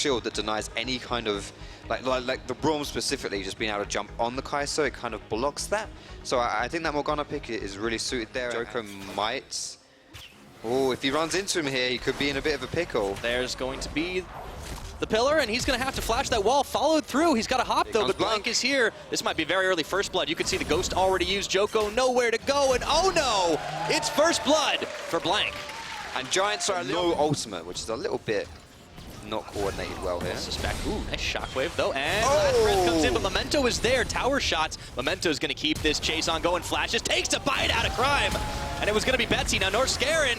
shield that denies any kind of, like the Braum specifically, just being able to jump on the Kai'Sa, it kind of blocks that. So I think that Morgana pick is really suited there. Joko might... Oh, if he runs into him here, he could be in a bit of a pickle. There's going to be the pillar, and he's going to have to flash that wall. Followed through. He's got to hop, though, but Blank is here. This might be very early first blood. You can see the Ghost already used Joko. Nowhere to go, and oh no! It's first blood for Blank. And Giants are no ultimate, which is a little bit not coordinated well here. Suspect. Ooh, nice shockwave, though, and last breath comes in, but Memento is there. Tower shots. Memento's going to keep this chase on going. Flashes, takes a bite out of Crime, and it was going to be Betsy. Now, Norscarin,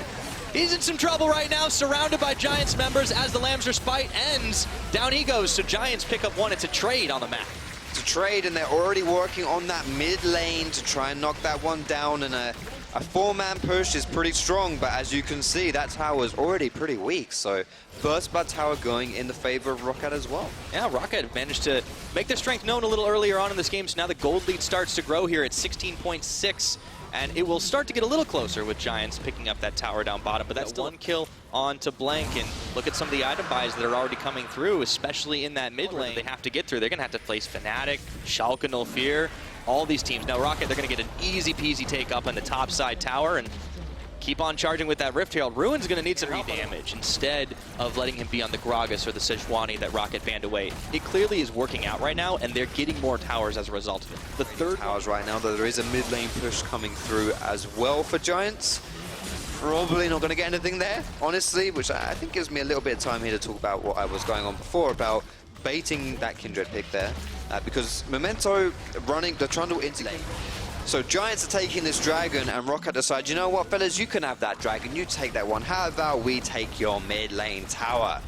he's in some trouble right now, surrounded by Giants members as the Lambs Respite ends. Down he goes, so Giants pick up one. It's a trade on the map. It's a trade, and they're already working on that mid lane to try and knock that one down, and a four-man push is pretty strong, but as you can see, that tower's already pretty weak, so first blood tower going in the favor of Roccat as well. Yeah, Roccat managed to make their strength known a little earlier on in this game, so now the gold lead starts to grow here at 16.6. And it will start to get a little closer with Giants picking up that tower down bottom, but that's still one kill on to Blank. And look at some of the item buys that are already coming through, especially in that mid lane they have to get through. They're going to have to place Fnatic, Schalke, No Fear, all these teams. Now Roccat, they're going to get an easy peasy take up on the top side tower and keep on charging with that Rift Herald. Ruin's going to need some damage instead of letting him be on the Gragas or the Sejuani that Roccat banned away. It clearly is working out right now, and they're getting more towers as a result of it. The third towers right now, though there is a mid lane push coming through as well for Giants. Probably not going to get anything there, honestly, which I think gives me a little bit of time here to talk about what I was going on before about baiting that Kindred pick there, because Memento running the Trundle into lane. So Giants are taking this dragon, and Roccat decides, you know what, fellas, you can have that dragon, you take that one. How about we take your mid lane tower?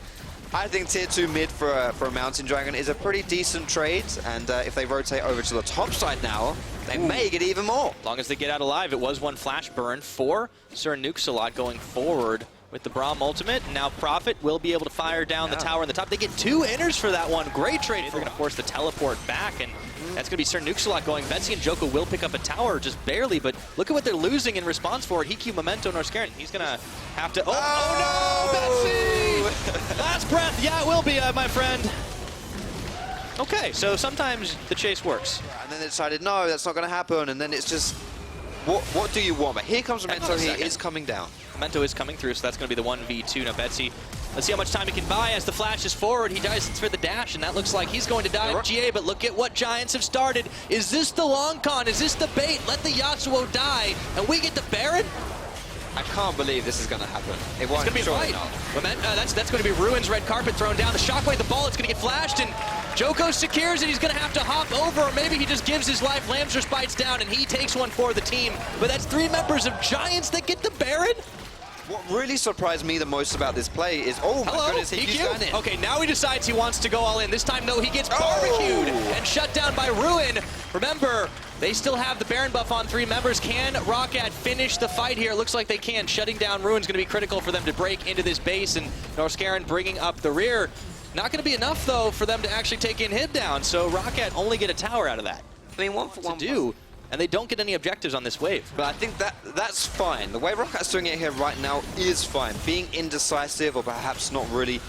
I think tier 2 mid for a mountain dragon is a pretty decent trade, and if they rotate over to the top side now, they may get even more. As long as they get out alive, it was one flash burn for Sir Nukesalot going forward with the Braum ultimate. And now Prophet will be able to fire down the tower on the top. They get 2 inners for that one. Great trade. They're going to force the teleport back, and that's going to be Sir Nukesalot going. Betsy and Joko will pick up a tower, just barely, but look at what they're losing in response for it. He Memento, Norscarin. He's going to have to... Oh no, Betsy! Last breath. Yeah, it will be, my friend. Okay, so sometimes the chase works. And then they decided, no, that's not going to happen, and then it's just... What do you want? But here comes Memento, he is coming down. Memento is coming through, so that's going to be the 1v2. Now Betsy, let's see how much time he can buy as the flash is forward. He dies for the dash, and that looks like he's going to die. GA, but look at what Giants have started. Is this the long con? Is this the bait? Let the Yasuo die, and we get the Baron? I can't believe this is going to happen. It won't. It's going to be right. That's going to be Ruin's red carpet thrown down. The shockwave, the ball, it's going to get flashed, and Joko secures it. He's going to have to hop over, or maybe he just gives his life. Lambs Respites down, and he takes one for the team. But that's 3 members of Giants that get the Baron. What really surprised me the most about this play is, oh my goodness, he's done it. Okay, now he decides he wants to go all in. This time, though, he gets barbecued and shut down by Ruin. Remember, they still have the Baron buff on 3 members. Can Roccat finish the fight here? It looks like they can. Shutting down Ruin's going to be critical for them to break into this base, and Norscarin bringing up the rear. Not going to be enough, though, for them to actually take in Hib down, so Roccat only get a tower out of that. I mean, one for one. And they don't get any objectives on this wave. But I think that's fine. The way Rockat's doing it here right now is fine. Being indecisive or perhaps not really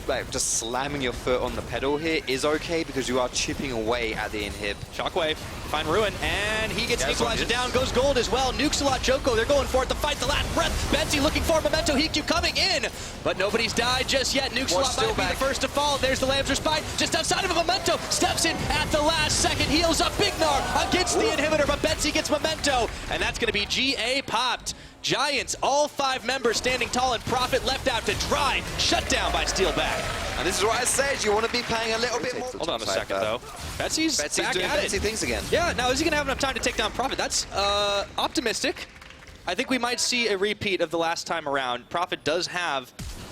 like just slamming your foot on the pedal here is okay because you are chipping away at the inhib. Shockwave, find Ruin, and he gets equalizer down, goes gold as well. Nukesalot, Joko, they're going for it, the fight, the last breath. Betsy looking for Memento, Hikyu coming in, but nobody's died just yet. Nukesalot might be the first to fall. There's the Lambs Respite, just outside of a Memento, steps in at the last second, heals up Big Gnar against the inhibitor, but Betsy gets Memento, and that's going to be GA popped. Giants, all 5 members standing tall, and Prophet left out to dry, shut down by Steelback. And this is what I said, you want to be paying a little bit more. Hold on a second, though. Betsy's back doing at Betsy things again. Yeah, now is he going to have enough time to take down Prophet? That's optimistic. I think we might see a repeat of the last time around. Prophet does have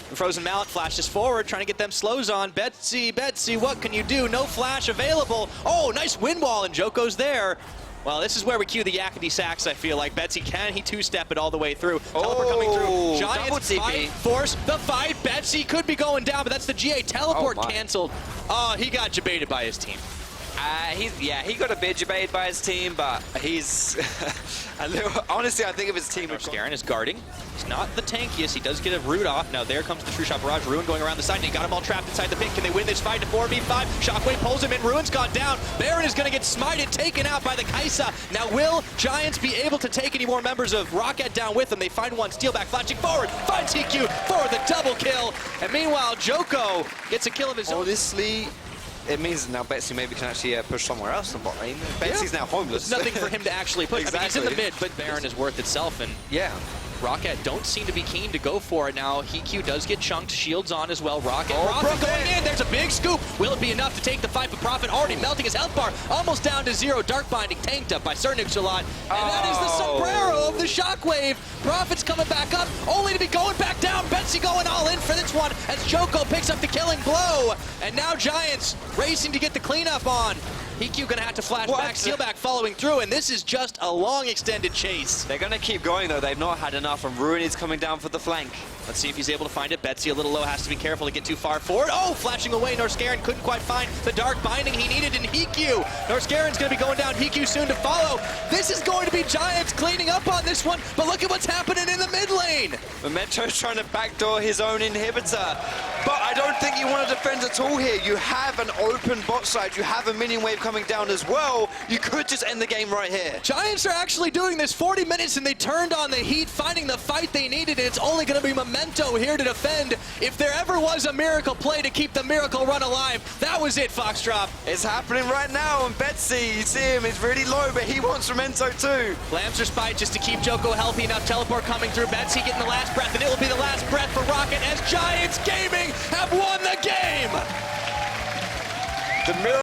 the Frozen Mallet, flashes forward, trying to get them slows on. Betsy, what can you do? No flash available. Oh, nice wind wall, and Joko's there. Well, this is where we cue the yakety sax, I feel like. Betsy, can he two-step it all the way through? Teleport coming through. Giants fight, force the fight. Betsy could be going down, but that's the GA teleport canceled. Oh, he got jebaited by his team. He got a bit debated by his team, but he's a little. Honestly, I think if his team. Norskeren is guarding. He's not the tankiest. He does get a root off. Now there comes the True Shot Barrage. Ruin going around the side, and he got him all trapped inside the pit. Can they win this fight to 4v5? Shockwave pulls him in. Ruin's gone down. Baron is going to get smited, taken out by the Kaisa. Now will Giants be able to take any more members of Roccat down with them? They find one, steal back, flashing forward, finds TQ for the double kill. And meanwhile, Joko gets a kill of his own. Honestly, it means now Betsy maybe can actually push somewhere else in the bot lane. Betsy's now homeless. There's nothing for him to actually push. Exactly. I mean, he's in the mid, but Baron is worth itself. And yeah. Roccat don't seem to be keen to go for it now. HQ does get chunked, shields on as well. Roccat going in, there's a big scoop. Will it be enough to take the fight? But Prophet already melting his health bar, almost down to 0. Dark Binding tanked up by Sernixalot. And that is the sombrero of the Shockwave. Prophet's coming back up, only to be going back down. Betsy going all in for this one as Joko picks up the killing blow. And now Giants racing to get the cleanup on. PQ gonna have to flash back, steal back following through, and this is just a long extended chase. They're gonna keep going though, they've not had enough, and Ruin is coming down for the flank. Let's see if he's able to find it. Betsy a little low, has to be careful to get too far forward. Oh, flashing away, Norskeren couldn't quite find the dark binding he needed in HQ. Norskaren's gonna be going down, HQ soon to follow. This is going to be Giants cleaning up on this one, but look at what's happening in the mid lane. Memento's trying to backdoor his own inhibitor, but I don't think you want to defend at all here. You have an open bot side, you have a minion wave coming down as well. You could just end the game right here. Giants are actually doing this 40 minutes and they turned on the heat, finding the fight they needed, and it's only going to be Memento here to defend. If there ever was a miracle play to keep the miracle run alive, that was it, Foxdrop. It's happening right now, and Betsy, you see him, he's really low, but he wants Memento too. Lamps are spite just to keep Joko healthy enough. Teleport coming through, Betsy getting the last breath, and it will be the last breath for Roccat as Giants Gaming have won the game. The miracle